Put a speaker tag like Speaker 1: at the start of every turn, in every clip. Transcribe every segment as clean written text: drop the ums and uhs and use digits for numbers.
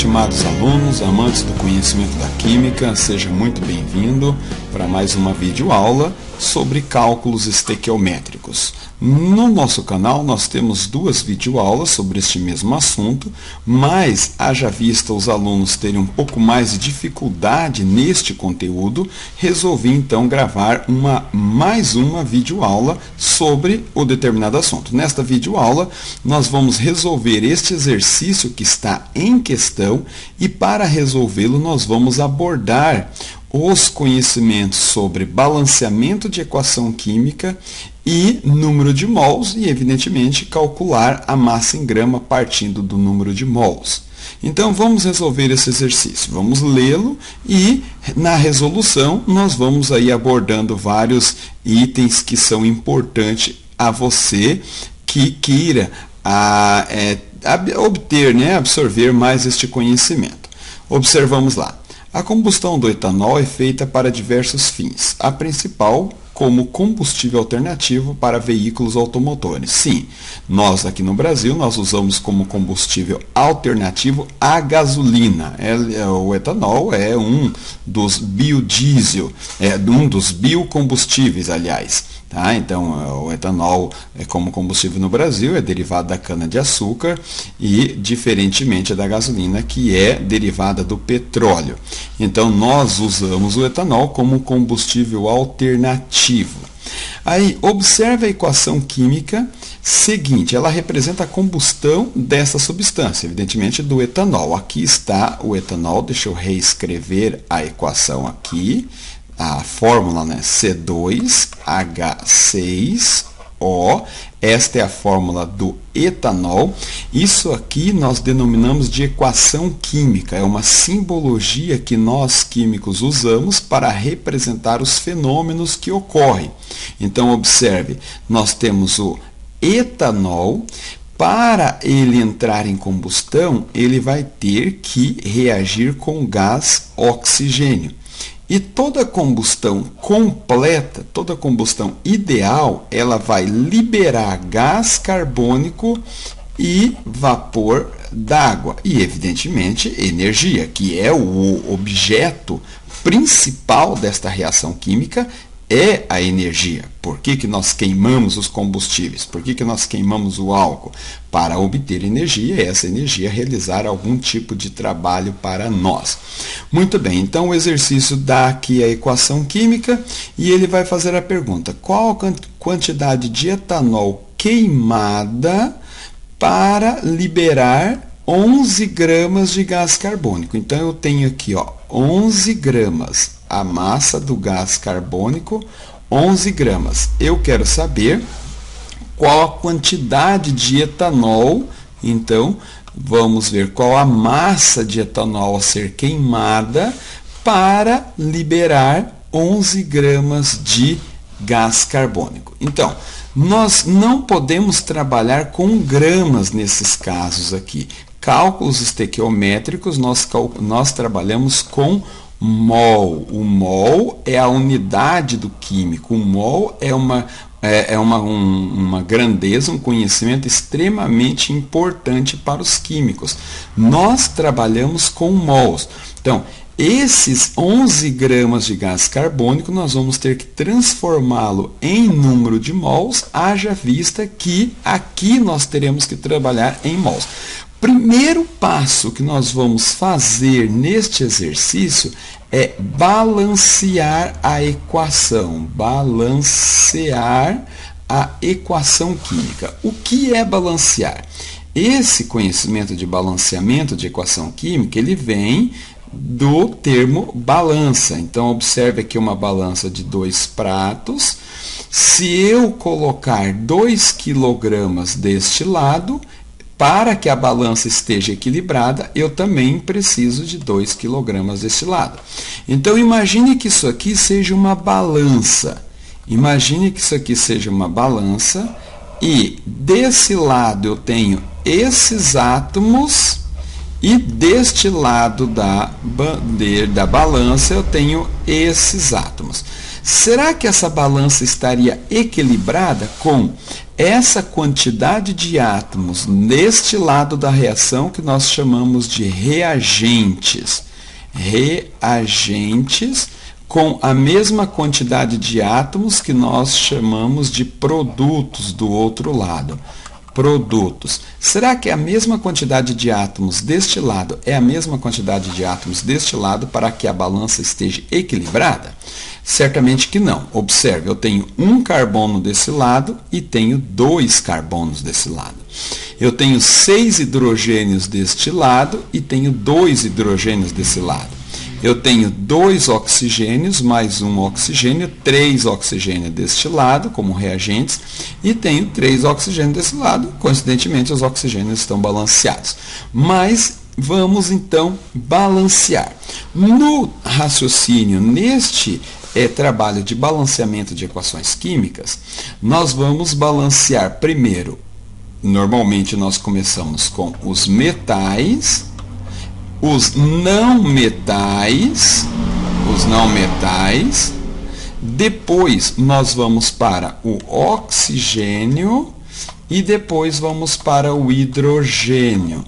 Speaker 1: estimados alunos, amantes do conhecimento da química, seja muito bem-vindo para mais uma videoaula sobre cálculos estequiométricos. No nosso canal nós temos duas videoaulas sobre este mesmo assunto, mas haja vista os alunos terem um pouco mais de dificuldade neste conteúdo, resolvi então gravar mais uma videoaula sobre o determinado assunto. Nesta videoaula nós vamos resolver este exercício que está em questão e para resolvê-lo nós vamos abordar os conhecimentos sobre balanceamento de equação química e número de mols e, evidentemente, calcular a massa em grama partindo do número de mols. Então, vamos resolver esse exercício. Vamos lê-lo e, na resolução, nós vamos aí abordando vários itens que são importantes a você que queira absorver mais este conhecimento. Observamos lá. A combustão do etanol é feita para diversos fins. A principal, como combustível alternativo para veículos automotores. Sim, nós aqui no Brasil, nós usamos como combustível alternativo a gasolina. O etanol é um dos biodiesel, um dos biocombustíveis, aliás. Então, o etanol como combustível no Brasil é derivado da cana-de-açúcar e diferentemente da gasolina, que é derivada do petróleo. Então, nós usamos o etanol como combustível alternativo. Aí, observe a equação química seguinte, ela representa a combustão dessa substância, evidentemente do etanol. Aqui está o etanol, deixa eu reescrever a equação aqui. A fórmula, né? C2H6O, esta é a fórmula do etanol. Isso aqui nós denominamos de equação química, é uma simbologia que nós químicos usamos para representar os fenômenos que ocorrem. Então, observe, nós temos o etanol. Para ele entrar em combustão, ele vai ter que reagir com o gás oxigênio. E toda combustão completa, toda combustão ideal, ela vai liberar gás carbônico e vapor d'água. E, evidentemente, energia, que é o objeto principal desta reação química, é a energia. Por que nós queimamos os combustíveis? Por que nós queimamos o álcool? Para obter energia, e essa energia realizar algum tipo de trabalho para nós. Muito bem, então o exercício dá aqui a equação química e ele vai fazer a pergunta: qual a quantidade de etanol queimada para liberar 11 gramas de gás carbônico? Então eu tenho aqui 11 gramas. A massa do gás carbônico, 11 gramas. Eu quero saber qual a quantidade de etanol. Então, vamos ver qual a massa de etanol a ser queimada para liberar 11 gramas de gás carbônico. Então, nós não podemos trabalhar com gramas nesses casos aqui. Cálculos estequiométricos, nós trabalhamos com mol. O mol é a unidade do químico. O mol é uma grandeza, um conhecimento extremamente importante para os químicos. Nós trabalhamos com mols. Então, esses 11 gramas de gás carbônico, nós vamos ter que transformá-lo em número de mols, haja vista que aqui nós teremos que trabalhar em mols. Primeiro passo que nós vamos fazer neste exercício é balancear a equação. Balancear a equação química. O que é balancear? Esse conhecimento de balanceamento de equação química, ele vem do termo balança. Então, observe aqui uma balança de 2 pratos. Se eu colocar 2 kg deste lado, para que a balança esteja equilibrada, eu também preciso de 2 kg deste lado. Então, imagine que isso aqui seja uma balança. Imagine que isso aqui seja uma balança e desse lado eu tenho esses átomos e deste lado da balança eu tenho esses átomos. Será que essa balança estaria equilibrada com essa quantidade de átomos neste lado da reação que nós chamamos de reagentes? Reagentes com a mesma quantidade de átomos que nós chamamos de produtos do outro lado. Produtos. Será que a mesma quantidade de átomos deste lado é a mesma quantidade de átomos deste lado para que a balança esteja equilibrada? Certamente que não. Observe, eu tenho um carbono desse lado e tenho 2 carbonos desse lado. Eu tenho 6 hidrogênios deste lado e tenho 2 hidrogênios desse lado. Eu tenho 2 oxigênios mais um oxigênio, 3 oxigênios deste lado, como reagentes, e tenho 3 oxigênios desse lado. Coincidentemente, os oxigênios estão balanceados. Mas vamos, então, balancear. No raciocínio, neste trabalho de balanceamento de equações químicas, nós vamos balancear primeiro. Normalmente, nós começamos com os metais, os não metais, depois nós vamos para o oxigênio e depois vamos para o hidrogênio.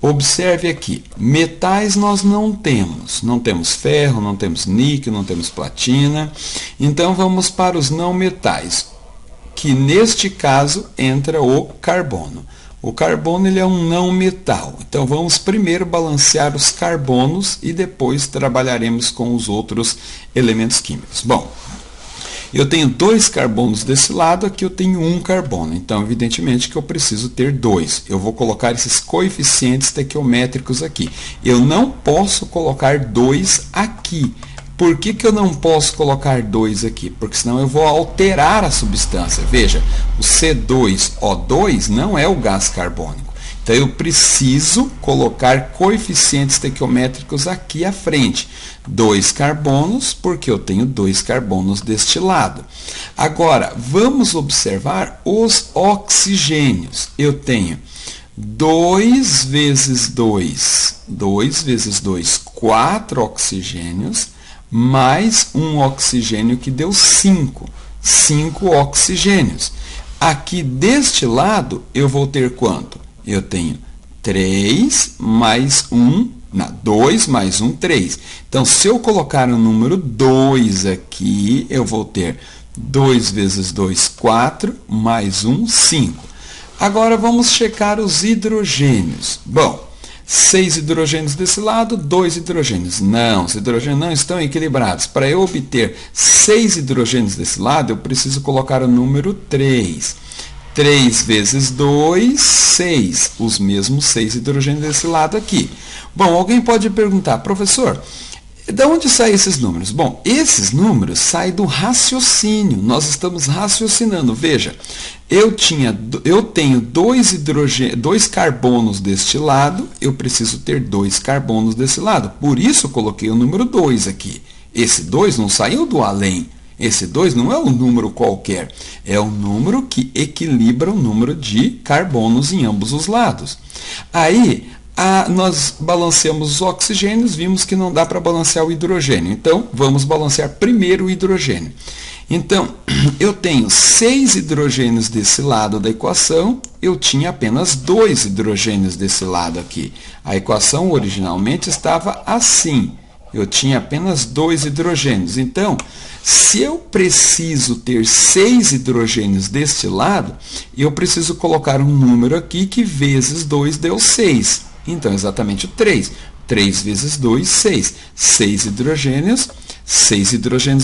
Speaker 1: Observe aqui, metais nós não temos ferro, não temos níquel, não temos platina, então vamos para os não metais, que neste caso entra o carbono. O carbono ele é um não metal, então vamos primeiro balancear os carbonos e depois trabalharemos com os outros elementos químicos. Bom, eu tenho 2 carbonos desse lado, aqui eu tenho 1 carbono, então evidentemente que eu preciso ter 2. Eu vou colocar esses coeficientes estequiométricos aqui. Eu não posso colocar 2 aqui. Por que eu não posso colocar 2 aqui? Porque senão eu vou alterar a substância. Veja, o C2O2 não é o gás carbônico. Então, eu preciso colocar coeficientes estequiométricos aqui à frente. 2 carbonos, porque eu tenho 2 carbonos deste lado. Agora, vamos observar os oxigênios. Eu tenho 2 vezes 2, 4 oxigênios, mais um oxigênio que deu 5 oxigênios. Aqui deste lado eu vou ter quanto? Eu tenho 3 mais 1, 2 mais 1, 3. Então, se eu colocar o número 2 aqui, eu vou ter 2 vezes 2, 4, mais 1, 5. Agora, vamos checar os hidrogênios. Bom, 6 hidrogênios desse lado, 2 hidrogênios. Não, os hidrogênios não estão equilibrados. Para eu obter 6 hidrogênios desse lado, eu preciso colocar o número 3. 3 vezes 2, 6. Os mesmos 6 hidrogênios desse lado aqui. Bom, alguém pode perguntar, professor, de onde saem esses números? Bom, esses números saem do raciocínio. Nós estamos raciocinando. Veja, eu tenho 2 carbonos deste lado, eu preciso ter 2 carbonos desse lado. Por isso eu coloquei o número 2 aqui. Esse 2 não saiu do além. Esse 2 não é um número qualquer. É um número que equilibra o número de carbonos em ambos os lados. Aí, nós balanceamos os oxigênios, vimos que não dá para balancear o hidrogênio. Então, vamos balancear primeiro o hidrogênio. Então, eu tenho 6 hidrogênios desse lado da equação, eu tinha apenas 2 hidrogênios desse lado aqui. A equação originalmente estava assim. Eu tinha apenas 2 hidrogênios. Então, se eu preciso ter 6 hidrogênios deste lado, eu preciso colocar um número aqui que vezes 2 deu 6. Então, exatamente o 3. 3 vezes 2, 6. 6 hidrogênios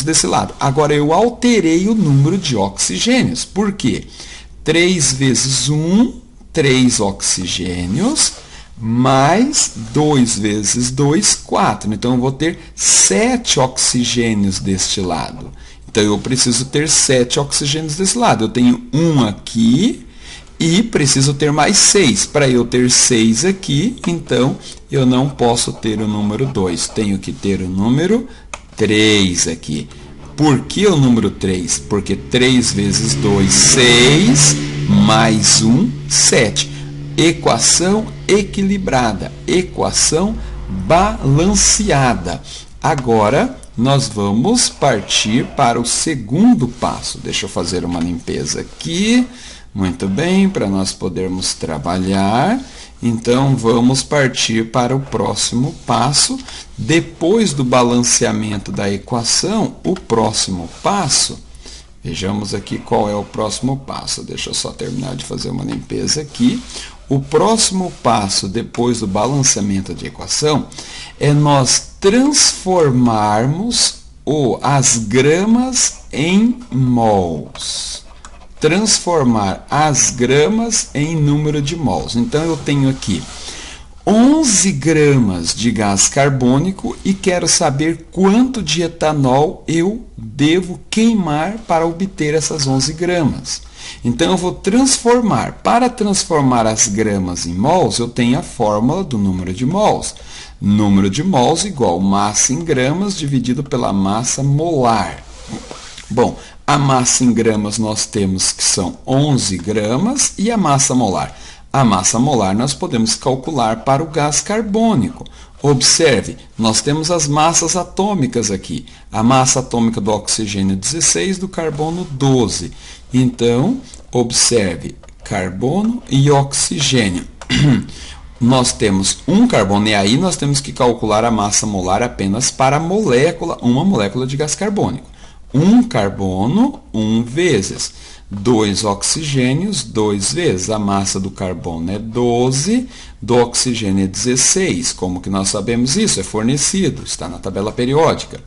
Speaker 1: desse lado. Agora, eu alterei o número de oxigênios. Por quê? 3 vezes 1, 3 oxigênios, mais 2 vezes 2, 4. Então, eu vou ter 7 oxigênios deste lado. Então, eu preciso ter 7 oxigênios desse lado. Eu tenho 1 aqui e preciso ter mais 6. Para eu ter 6 aqui, então, eu não posso ter o número 2. Tenho que ter o número 3 aqui. Por que o número 3? Porque 3 vezes 2, 6, mais 1, 7. Equação equilibrada, equação balanceada. Agora, nós vamos partir para o segundo passo. Deixa eu fazer uma limpeza aqui. Muito bem, para nós podermos trabalhar. Então, vamos partir para o próximo passo. Depois do balanceamento da equação, o próximo passo, vejamos aqui qual é o próximo passo. Deixa eu só terminar de fazer uma limpeza aqui. O próximo passo, depois do balanceamento de equação, é nós transformarmos as gramas em mols. Transformar as gramas em número de mols. Então, eu tenho aqui 11 gramas de gás carbônico e quero saber quanto de etanol eu devo queimar para obter essas 11 gramas. Então, eu vou transformar. Para transformar as gramas em mols, eu tenho a fórmula do número de mols. Número de mols igual massa em gramas dividido pela massa molar. Bom, a massa em gramas nós temos que são 11 gramas e a massa molar. A massa molar nós podemos calcular para o gás carbônico. Observe, nós temos as massas atômicas aqui. A massa atômica do oxigênio 16, do carbono 12. Então, observe, carbono e oxigênio. Nós temos um carbono e aí nós temos que calcular a massa molar apenas para a molécula, uma molécula de gás carbônico. 1 carbono, 1 vezes. 2 oxigênios, 2 vezes. A massa do carbono é 12, do oxigênio é 16. Como que nós sabemos isso? É fornecido, está na tabela periódica.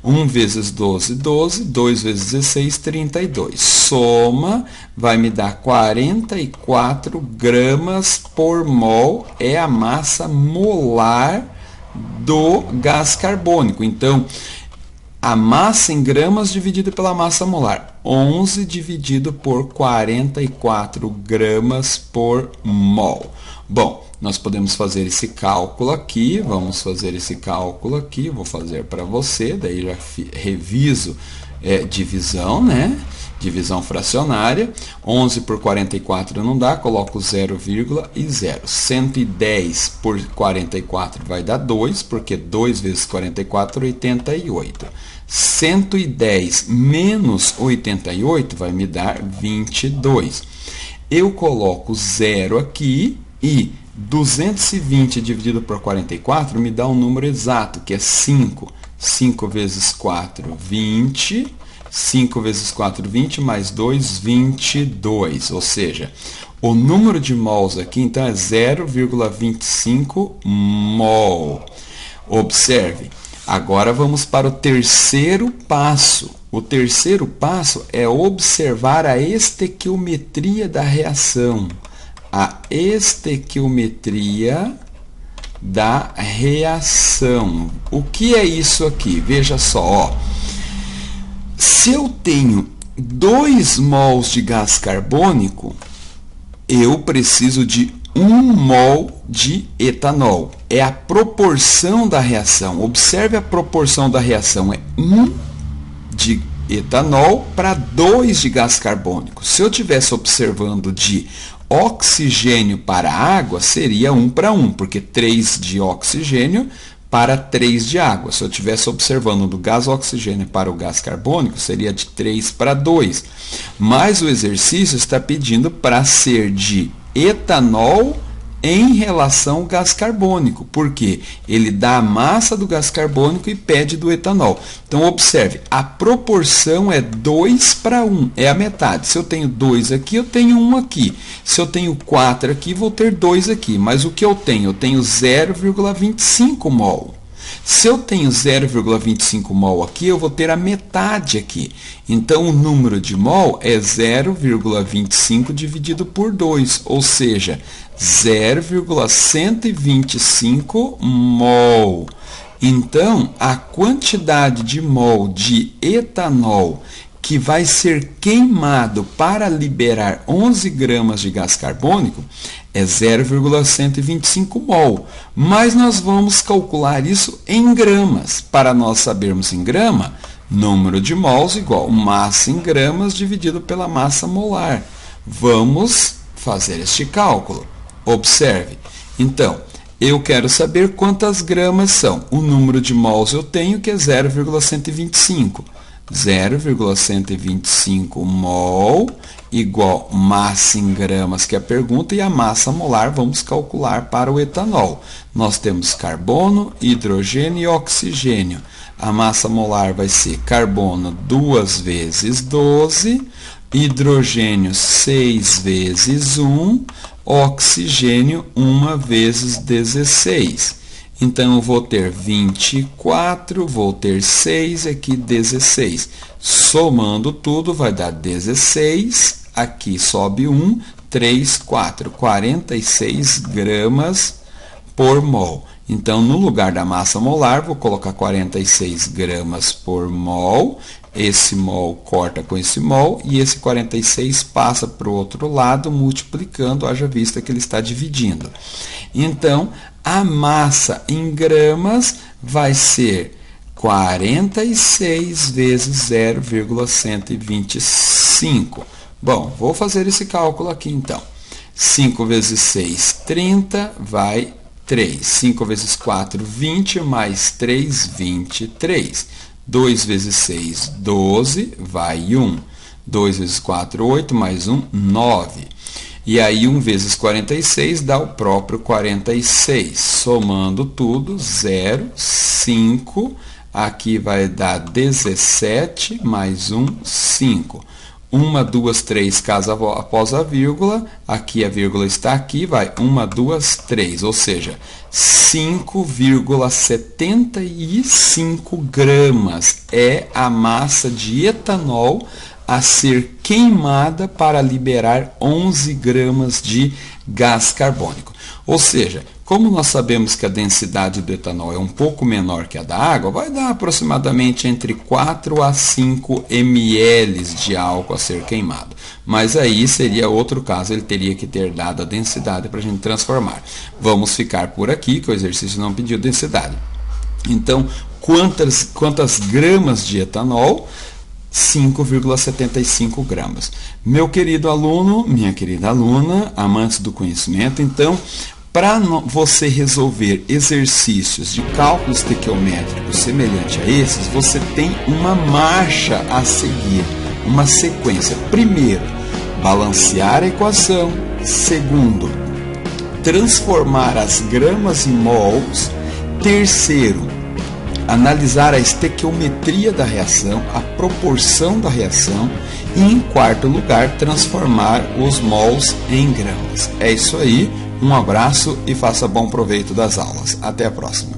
Speaker 1: 1 vezes 12, 12. 2 vezes 16, 32. Soma vai me dar 44 gramas por mol. É a massa molar do gás carbônico. Então, a massa em gramas dividido pela massa molar. 11 dividido por 44 gramas por mol. Bom, nós podemos fazer esse cálculo aqui. Vamos fazer esse cálculo aqui. Vou fazer para você. Daí já reviso divisão, né? Divisão fracionária. 11 por 44 não dá. Coloco 0, e 0. 110 por 44 vai dar 2, porque 2 vezes 44 é 88. 110 menos 88 vai me dar 22. Eu coloco 0 aqui e 220 dividido por 44 me dá um número exato, que é 5. 5 vezes 4, 20. 5 vezes 4, 20, mais 2, 22. Ou seja, o número de mols aqui, então, é 0,25 mol. Observe. Agora, vamos para o terceiro passo. O terceiro passo é observar a estequiometria da reação. A estequiometria da reação. O que é isso aqui? Veja só, ó. Se eu tenho 2 mols de gás carbônico, eu preciso de 1 mol de etanol. É a proporção da reação. Observe a proporção da reação. É 1 de etanol para 2 de gás carbônico. Se eu estivesse observando de oxigênio para água, seria 1 para 1, porque 3 de oxigênio para 3 de água. Se eu estivesse observando do gás oxigênio para o gás carbônico, seria de 3 para 2. Mas o exercício está pedindo para ser de etanol em relação ao gás carbônico. Por quê? Ele dá a massa do gás carbônico e pede do etanol. Então, observe, a proporção é 2 para 1, é a metade. Se eu tenho 2 aqui, eu tenho 1 aqui. Se eu tenho 4 aqui, vou ter 2 aqui. Mas o que eu tenho? Eu tenho 0,25 mol. Se eu tenho 0,25 mol aqui, eu vou ter a metade aqui. Então, o número de mol é 0,25 dividido por 2, ou seja, 0,125 mol. Então, a quantidade de mol de etanol que vai ser queimado para liberar 11 gramas de gás carbônico é 0,125 mol. Mas nós vamos calcular isso em gramas. Para nós sabermos em grama, número de mols igual massa em gramas dividido pela massa molar. Vamos fazer este cálculo. Observe. Então, Eu quero saber quantas gramas são. O número de mols eu tenho, que é 0,125. 0,125 mol igual massa em gramas, que é a pergunta, e a massa molar vamos calcular para o etanol. Nós temos carbono, hidrogênio e oxigênio. A massa molar vai ser carbono 2 vezes 12, hidrogênio 6 vezes 1, oxigênio 1 vezes 16. Então, eu vou ter 24, vou ter 6, aqui 16. Somando tudo, vai dar 16, aqui sobe 1, 3, 4, 46 gramas por mol. Então, no lugar da massa molar, vou colocar 46 gramas por mol. Esse mol corta com esse mol e esse 46 passa para o outro lado, multiplicando, haja vista que ele está dividindo. Então, a massa em gramas vai ser 46 vezes 0,125. Bom, vou fazer esse cálculo aqui então. 5 vezes 6, 30, vai 3. 5 vezes 4, 20, mais 3, 23. 2 vezes 6, 12, vai 1. 2 vezes 4, 8, mais 1, 9. E aí, 1 vezes 46 dá o próprio 46. Somando tudo, 0, 5. Aqui vai dar 17, mais 1, 5. 1, 2, 3, caso após a vírgula. Aqui a vírgula está aqui, vai 1, 2, 3. Ou seja, 5,75 gramas é a massa de etanol a ser queimada para liberar 11 gramas de gás carbônico. Ou seja, como nós sabemos que a densidade do etanol é um pouco menor que a da água, vai dar aproximadamente entre 4 a 5 ml de álcool a ser queimado. Mas aí seria outro caso, ele teria que ter dado a densidade para a gente transformar. Vamos ficar por aqui, que o exercício não pediu densidade. Então, quantas gramas de etanol? 5,75 gramas. Meu querido aluno, minha querida aluna, amantes do conhecimento, então, para você resolver exercícios de cálculos estequiométricos semelhante a esses, você tem uma marcha a seguir, uma sequência. Primeiro, balancear a equação. Segundo, transformar as gramas em mols. Terceiro, analisar a estequiometria da reação, a proporção da reação. E, em quarto lugar, transformar os mols em gramas. É isso aí. Um abraço e faça bom proveito das aulas. Até a próxima.